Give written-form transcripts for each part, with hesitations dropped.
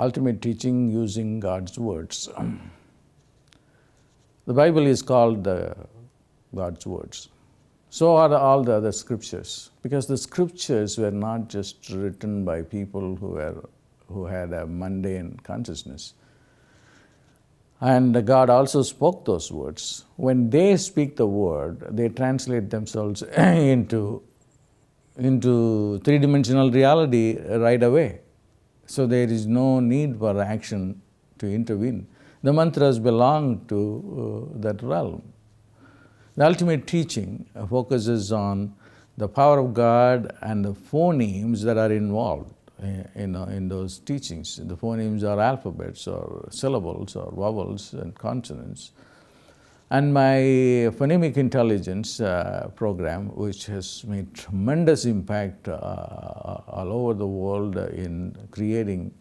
ultimate teaching using God's words. The Bible is called God's words. So are all the other scriptures, because the scriptures were not just written by people who had a mundane consciousness. And God also spoke those words. When they speak the word, they translate themselves into three-dimensional reality right away. So there is no need for action to intervene. The mantras belong to that realm. The ultimate teaching focuses on the power of God and the phonemes that are involved in those teachings. The phonemes are alphabets or syllables or vowels and consonants. And my Phonemic Intelligence Program, which has made tremendous impact all over the world in creating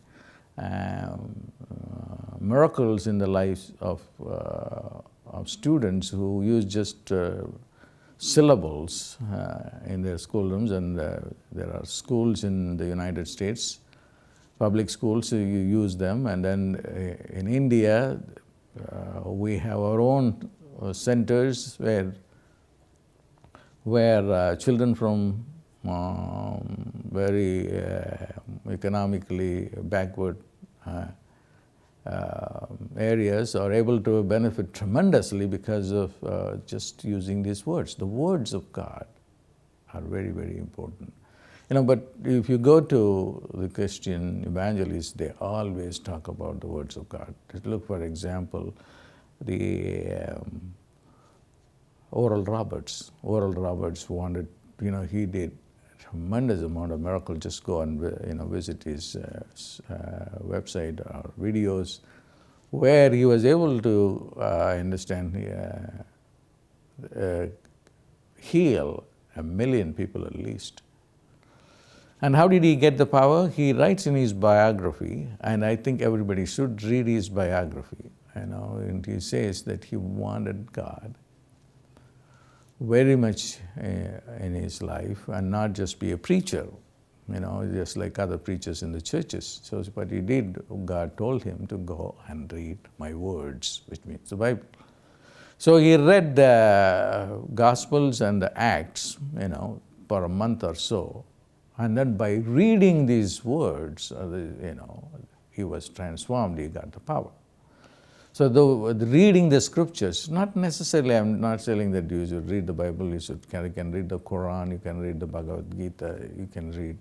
miracles in the lives of students who use just syllables in their schoolrooms, and there are schools in the United States, public schools, so you use them. And then in India, we have our own centers where children from very economically backward areas are able to benefit tremendously because of just using these words. The words of God are very, very important. But if you go to the Christian evangelists, they always talk about the words of God. Just look, for example, the Oral Roberts. Oral Roberts wanted, he did a tremendous amount of miracles. Just go and visit his website or videos, where he was able to heal 1 million people at least. And how did he get the power? He writes in his biography, and I think everybody should read his biography. And he says that he wanted God very much in his life, and not just be a preacher, just like other preachers in the churches. So what he did, God told him to go and read my words, which means the Bible. So he read the Gospels and the Acts, for a month or so. And then by reading these words, he was transformed, he got the power. So the reading the scriptures, not necessarily, I'm not saying that you should read the Bible, you can read the Quran, you can read the Bhagavad Gita, you can read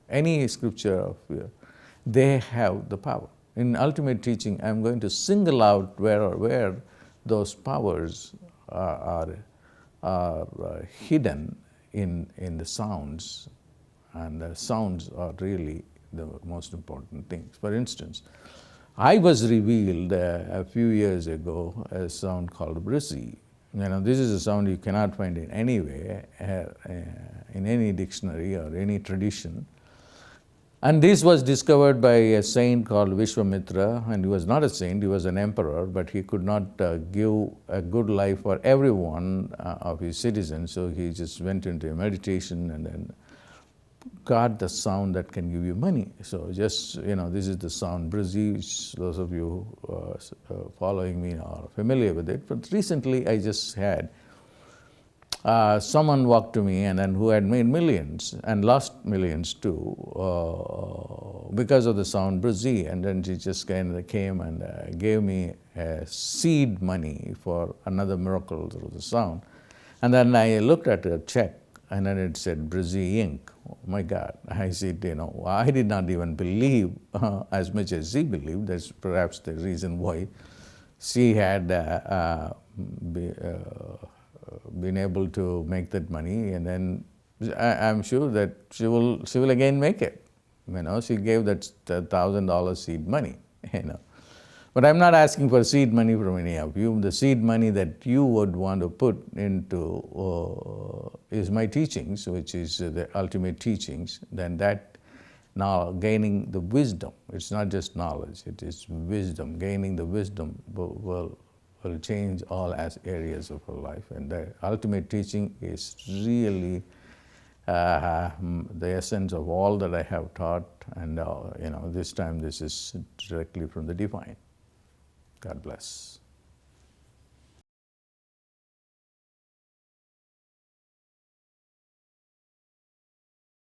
any scripture they have the power. In ultimate teaching, I'm going to single out where those powers are hidden in the sounds. And the sounds are really the most important things. For instance, I was revealed a few years ago a sound called brizzy. This is a sound you cannot find in any way, in any dictionary or any tradition. And this was discovered by a saint called Vishwamitra, and he was not a saint, he was an emperor, but he could not give a good life for every one of his citizens, so he just went into a meditation and then got the sound that can give you money. So just, this is the sound brizzy, which those of you following me are familiar with it. But recently I just had someone walk to me and then who had made millions and lost millions too because of the sound brizzy. And then she just kind of came and gave me seed money for another miracle through the sound. And then I looked at her check, and then it said Brizzy Inc. Oh my God. I said, I did not even believe as much as she believed. That's perhaps the reason why she had been able to make that money. And then I'm sure that she will again make it. She gave that $1,000 seed money, But I'm not asking for seed money from any of you. The seed money that you would want to put into is my teachings, which is the ultimate teachings. Then that now gaining the wisdom. It's not just knowledge, it is wisdom. Gaining the wisdom will change all areas of our life. And the ultimate teaching is really the essence of all that I have taught, and this time this is directly from the divine. God bless.